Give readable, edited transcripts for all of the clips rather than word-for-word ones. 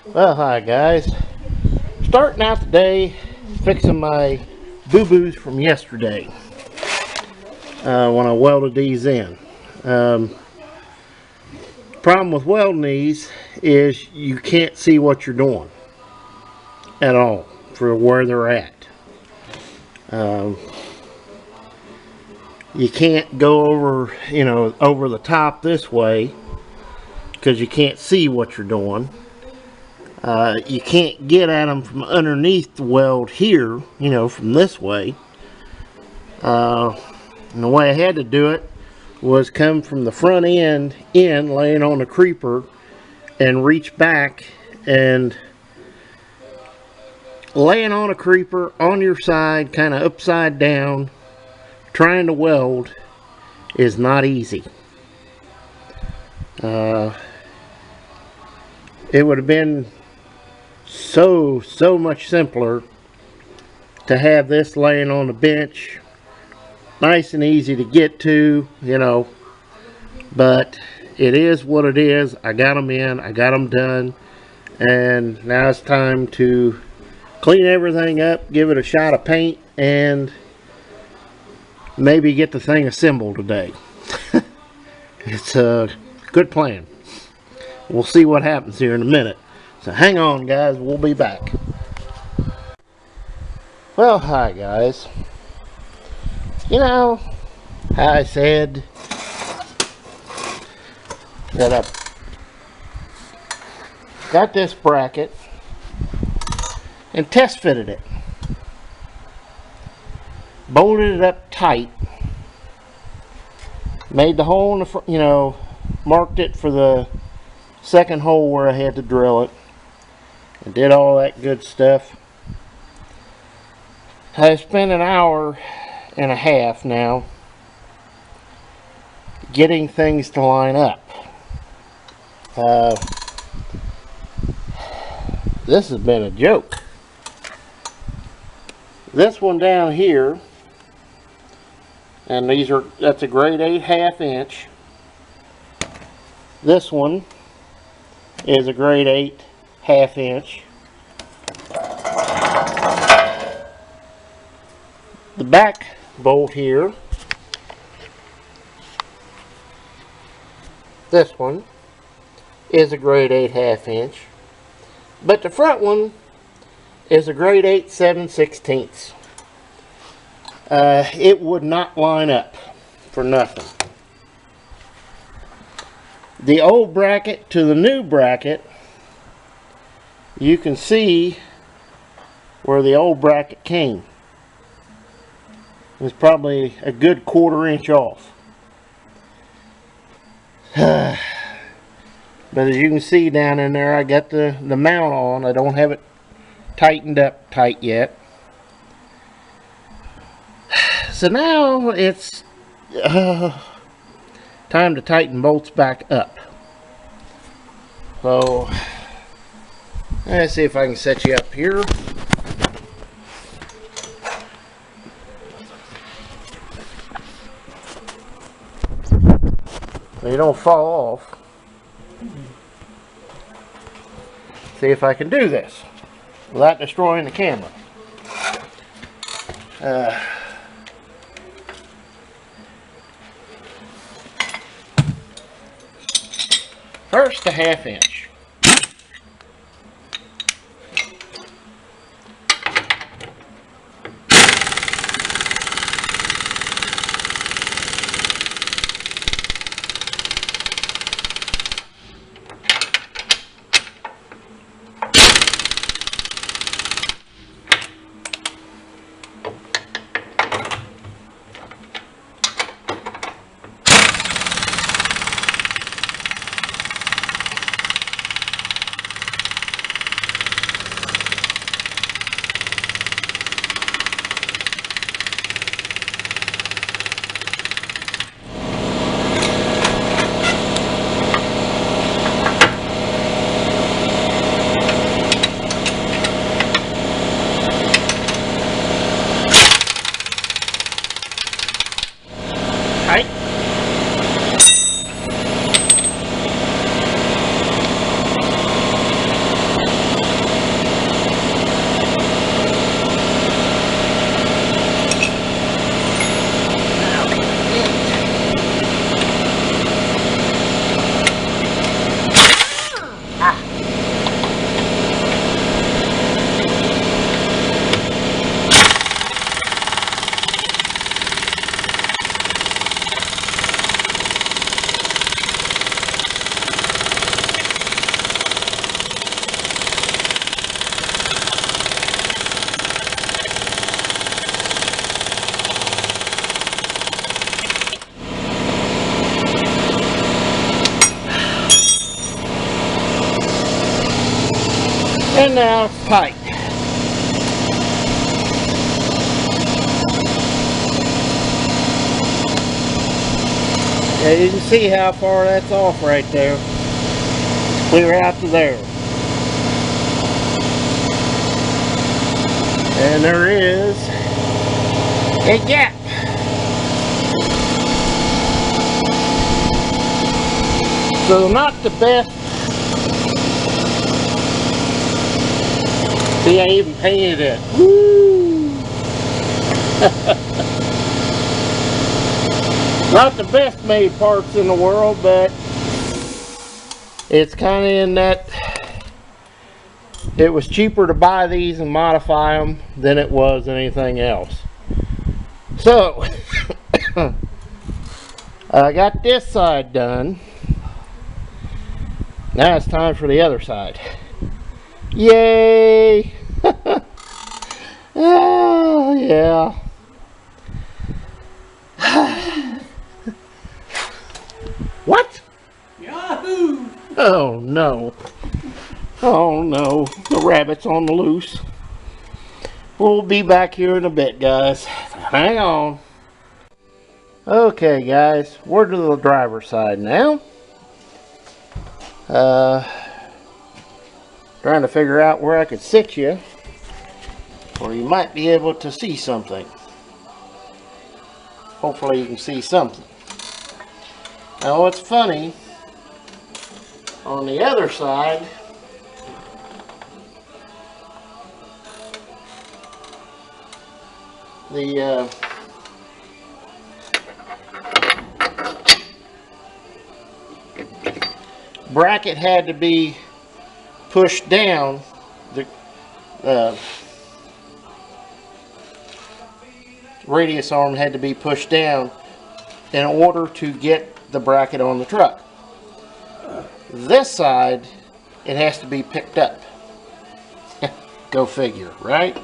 Well, hi guys. Starting out today, fixing my boo-boos from yesterday when I welded these in. Problem with welding these is you can't see what you're doing at all for where they're at. You can't go over, over the top this way because you can't see what you're doing. You can't get at them from underneath the weld here, from this way. And the way I had to do it was come from the front end in, laying on the creeper, and reach back and laying on a creeper on your side, kind of upside down, trying to weld is not easy. It would have been so much simpler to have this laying on the bench, nice and easy to get to, but it is what it is. I got them in, I got them done, and now it's time to clean everything up, give it a shot of paint, and maybe get the thing assembled today. It's a good plan. We'll see what happens here in a minute. So hang on guys, we'll be back. Well, hi guys. How I said that I got this bracket and test fitted it. Bolted it up tight. Made the hole in the front, marked it for the second hole where I had to drill it. And did all that good stuff. I spent an hour and a half now getting things to line up. This has been a joke. This one down here, and that's a grade 8 1/2 inch. This one is a grade 8 1/2 inch. The back bolt here, this one is a grade 8 1/2 inch, but the front one is a grade 8 7/16. It would not line up for nothing. The old bracket to the new bracket, you can see where the old bracket came. It was probably a good 1/4 inch off. But as you can see down in there, I got the mount on. I don't have it tightened up tight yet. So now it's time to tighten bolts back up. So let's see if I can set you up here. So you don't fall off. See if I can do this without destroying the camera. First, a 1/2 inch. And now it's tight. Yeah, you can see how far that's off right there. It's clear out to there. And there is a gap. So not the best. See, I even painted it. Woo! Not the best made parts in the world, but it's kind of in that it was cheaper to buy these and modify them than it was anything else. So I got this side done. Now it's time for the other side. Yay! Oh yeah. What? Yahoo! Oh no. Oh no. The rabbit's on the loose. We'll be back here in a bit, guys. Hang on. Okay, guys. We're to the driver's side now. Trying to figure out where I could sit you, or you might be able to see something. Hopefully you can see something. Now what's funny, on the other side, the bracket had to be pushed down. The radius arm had to be pushed down in order to get the bracket on the truck. This side, it has to be picked up. Go figure, right?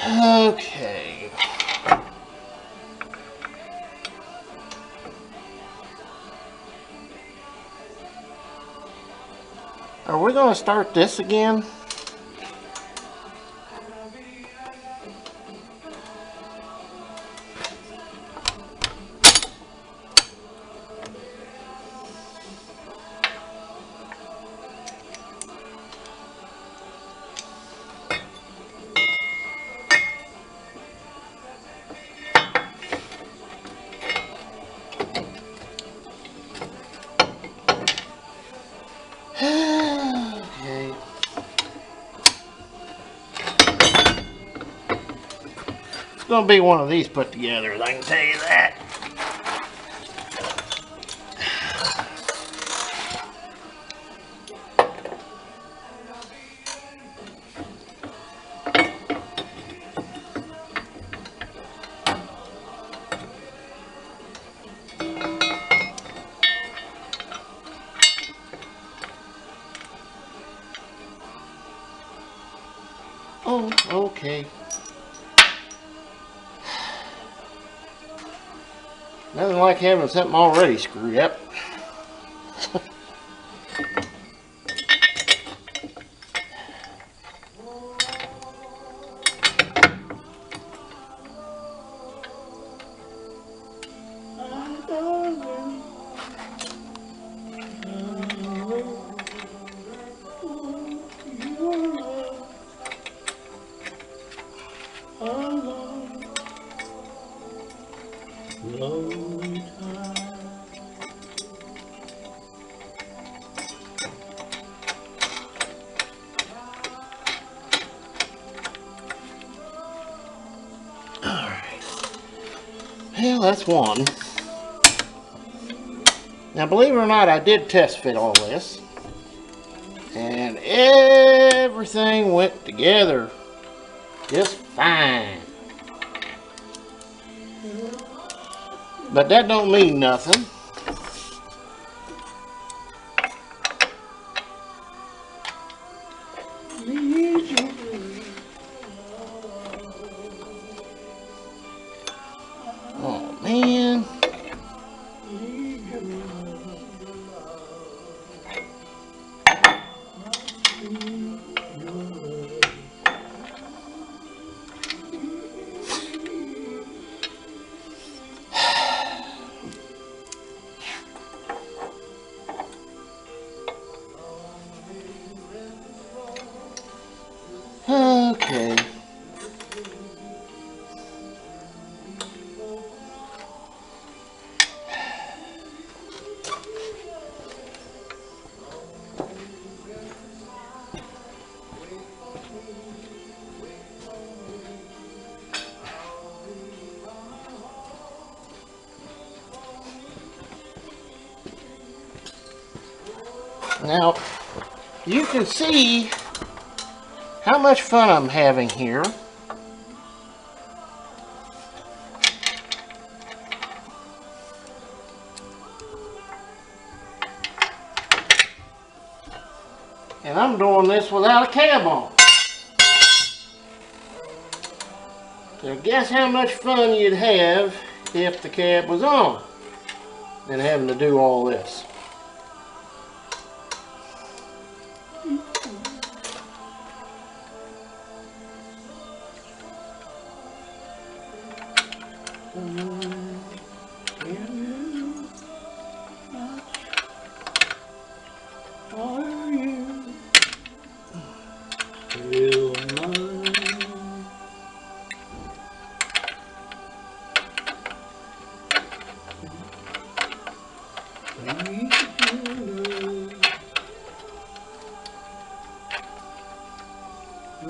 Okay. Are we going to start this again? Okay. It's going to be one of these put together, I can tell you that. Oh, okay. Nothing like having something already screwed up. Well, that's one. Now, believe it or not, I did test fit all this, and everything went together just fine. But that don't mean nothing. Okay. Now, you can see how much fun I'm having here. And I'm doing this without a cab on. So guess how much fun you'd have if the cab was on and having to do all this.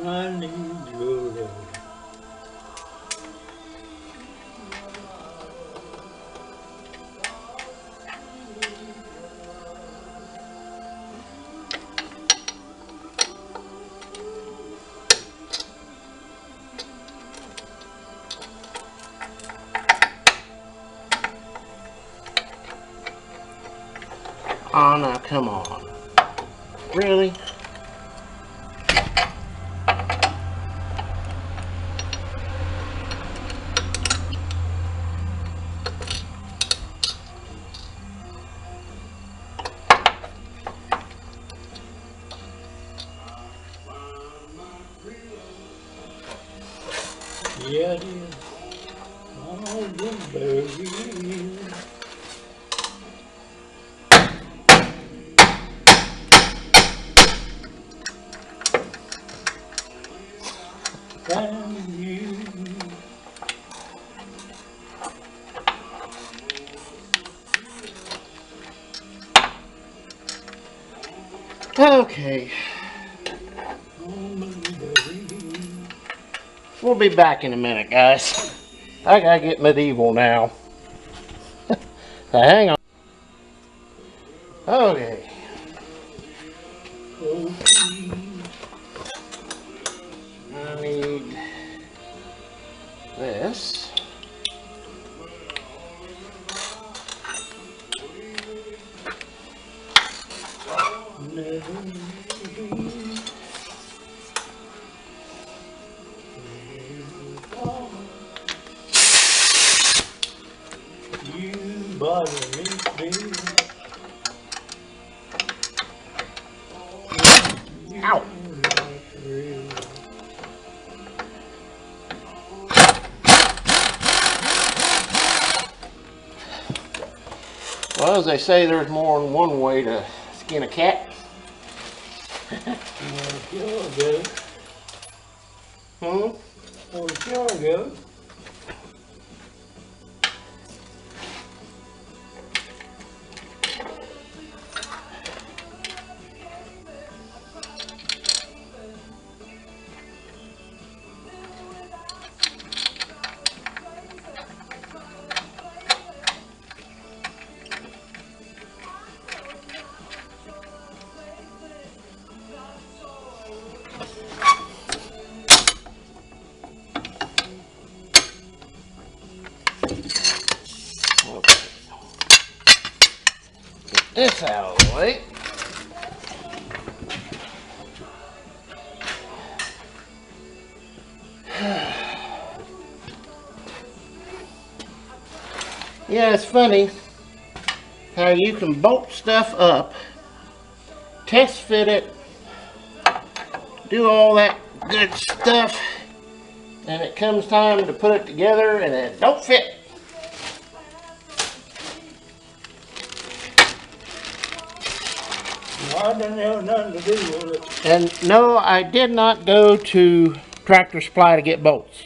I need your love. Oh, now come on. Really? Yeah, it is. Oh, blueberry. Found you. Okay. We'll be back in a minute, guys. I gotta get medieval now. So hang on. Okay. I need this. You bother me, baby. Ow! Well, as they say, there's more than one way to skin a cat. Sure go. Hmm? Oh, sure go. This out of the way. Yeah, it's funny how you can bolt stuff up, test fit it, do all that good stuff, and it comes time to put it together and it don't fit. I didn't have nothing to do with it. And no, I did not go to Tractor Supply to get bolts.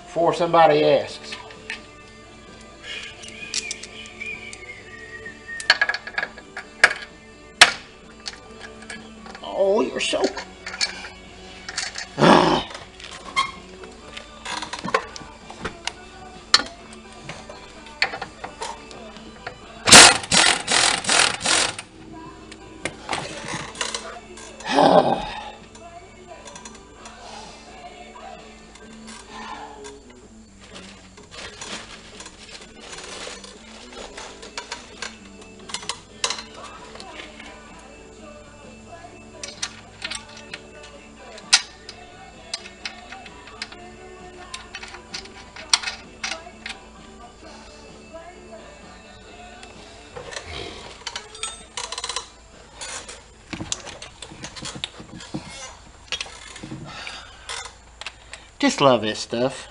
Before somebody asks. Oh, you're so... Just love this stuff.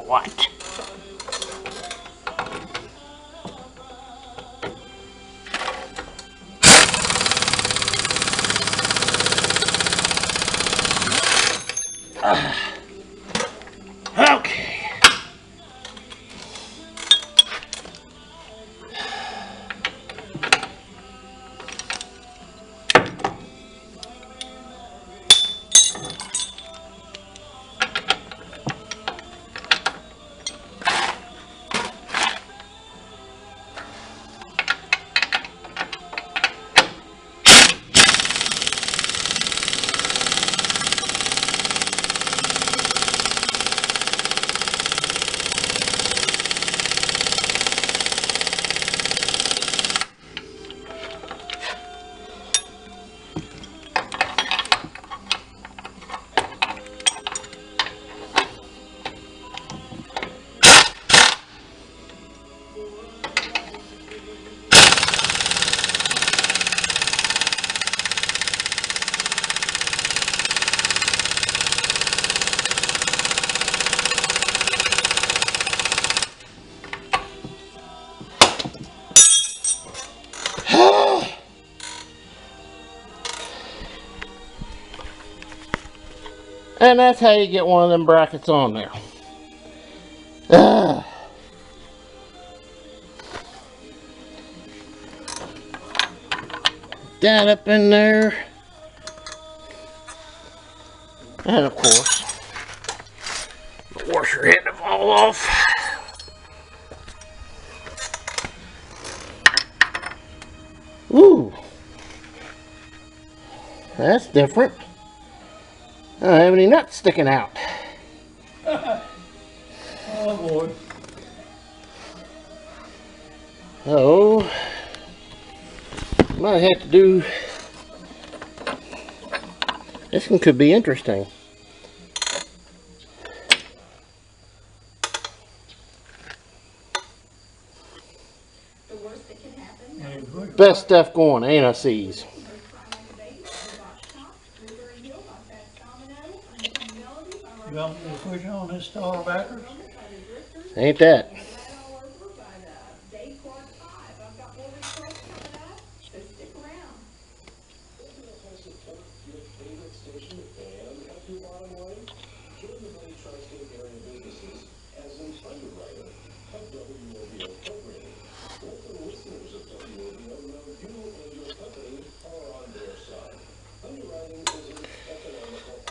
What? Okay. And that's how you get one of them brackets on there. That up in there. And of course, the washer had to fall off. Ooh. That's different. I don't have any nuts sticking out. Oh boy. Oh, might have to do. This one could be interesting. The worst that can happen. Best stuff going, ANSEs. You want me to push on this star backwards? Ain't that?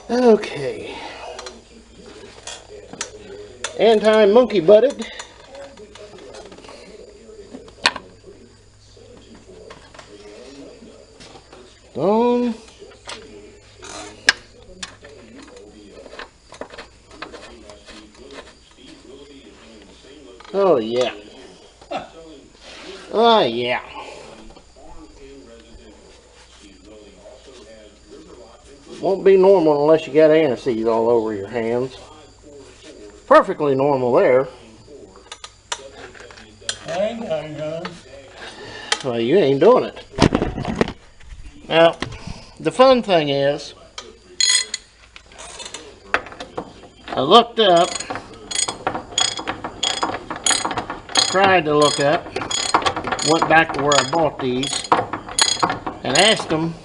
Okay. Anti-monkey butted. On. Oh yeah. Oh yeah. Won't be normal unless you got aniseed all over your hands. Perfectly normal there. I ain't got none. Well, you ain't doing it. Now, the fun thing is, I looked up, tried to look up, went back to where I bought these, and asked them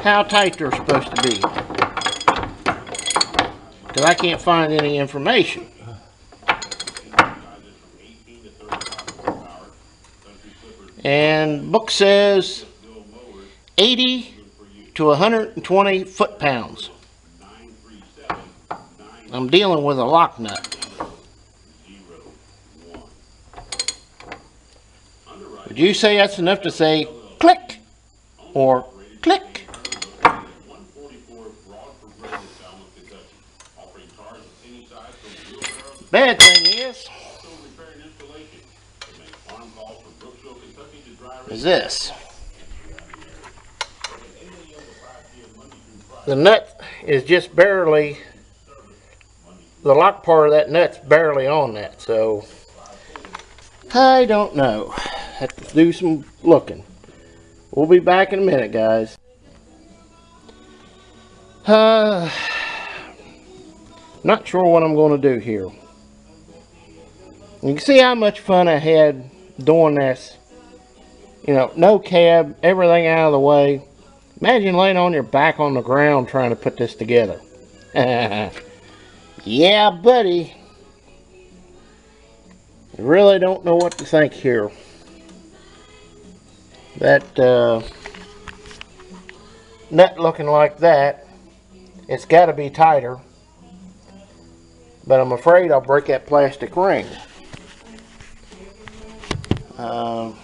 how tight they're supposed to be. Because I can't find any information. And book says 80 to 120 foot-pounds. I'm dealing with a lock nut. Would you say that's enough to say click or click? Bad thing is this. The nut is just barely, the lock part of that nut's barely on that, so I don't know. Have to do some looking. We'll be back in a minute, guys. Not sure what I'm going to do here. You can see how much fun I had doing this. You know, no cab, everything out of the way. Imagine laying on your back on the ground trying to put this together. Yeah, buddy. I really don't know what to think here. That nut looking like that, it's got to be tighter. But I'm afraid I'll break that plastic ring. I'll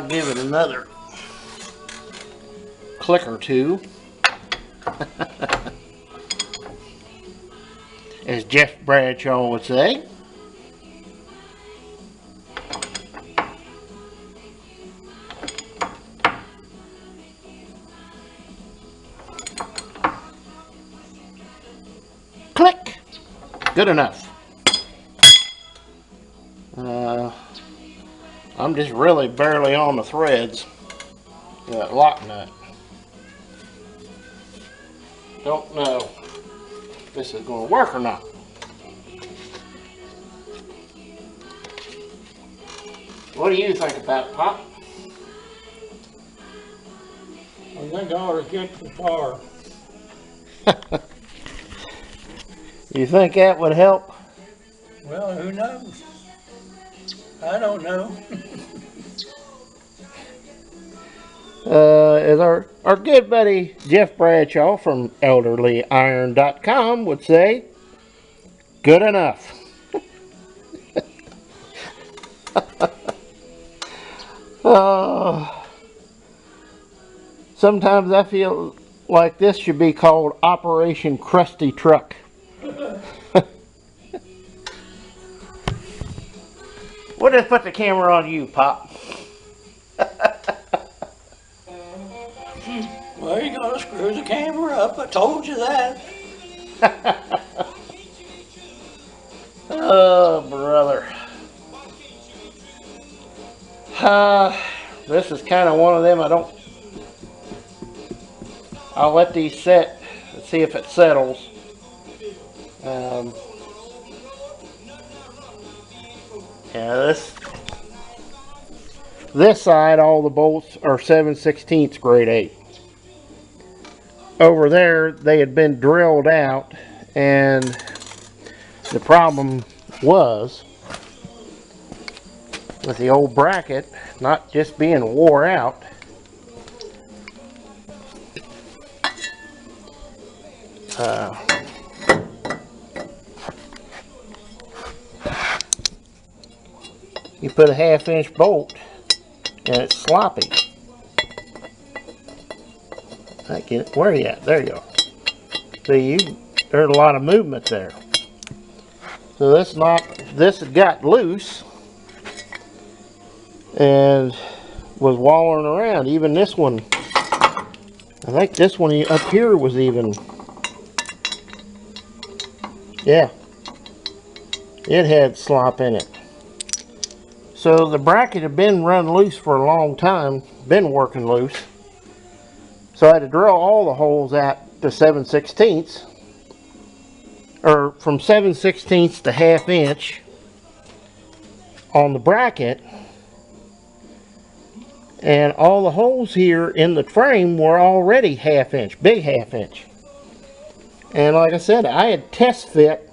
give it another click or two. As Jeff Bradshaw would say. Click! Good enough. I'm just really barely on the threads. That lock nut. Don't know if this is going to work or not. What do you think about it, Pop? I think I ought to get the car. You think that would help? Well, who knows? I don't know. As our good buddy Jeff Bradshaw from ElderlyIron.com would say, good enough. Sometimes I feel like this should be called Operation Krusty Truck. We'll just put the camera on you, Pop. Well, you gotta screw the camera up. I told you that. Oh, brother. This is kind of one of them I'll let these set and see if it settles. Yeah, this side, all the bolts are 7/16 grade 8. Over there, they had been drilled out, and the problem was with the old bracket not just being wore out. You put a 1/2-inch bolt and it's sloppy. I get it. Where are you at? There you are. See, there's a lot of movement there. So this got loose and was wallering around. Even this one, I think this one up here was even, yeah, it had slop in it. So the bracket had been run loose for a long time, been working loose. So I had to drill all the holes out to 7/16, or from 7/16 to 1/2 inch on the bracket. And all the holes here in the frame were already 1/2 inch, big 1/2 inch. And like I said, I had test fit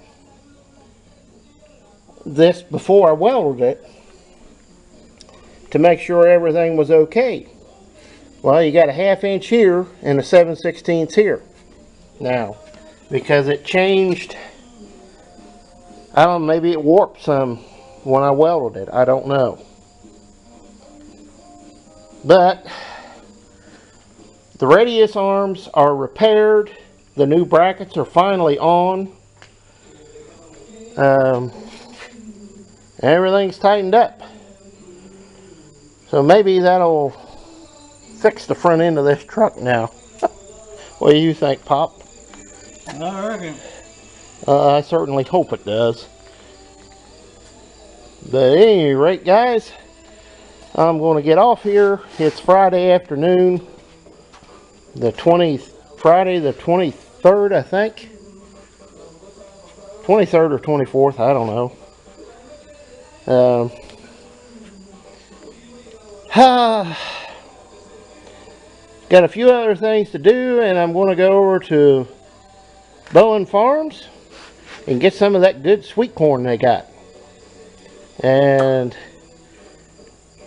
this before I welded it to make sure everything was okay. Well, you got a 1/2 inch here and a 7/16 here. Now, because it changed, I don't know, maybe it warped some when I welded it. I don't know. But the radius arms are repaired. The new brackets are finally on. Everything's tightened up. So maybe that'll fix the front end of this truck now. What do you think, Pop? I reckon. I certainly hope it does. But at any rate, guys, I'm going to get off here. It's Friday afternoon, Friday the 23rd, I think. 23rd or 24th, I don't know. Got a few other things to do, and I'm going to go over to Bowen Farms and get some of that good sweet corn they got, and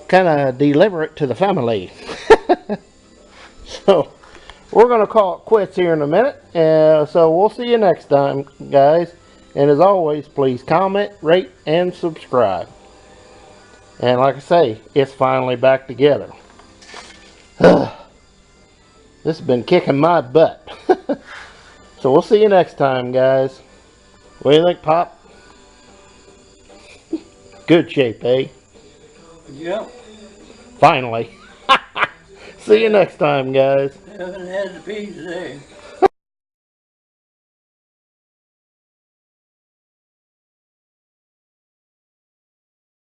kind of deliver it to the family. So we're going to call it quits here in a minute. So we'll see you next time, guys. And as always, please comment, rate, and subscribe. And like I say, it's finally back together. This has been kicking my butt. So we'll see you next time, guys. What do you think, Pop? Good shape, eh? Yep. Finally. See you next time, guys. Haven't had to pee today.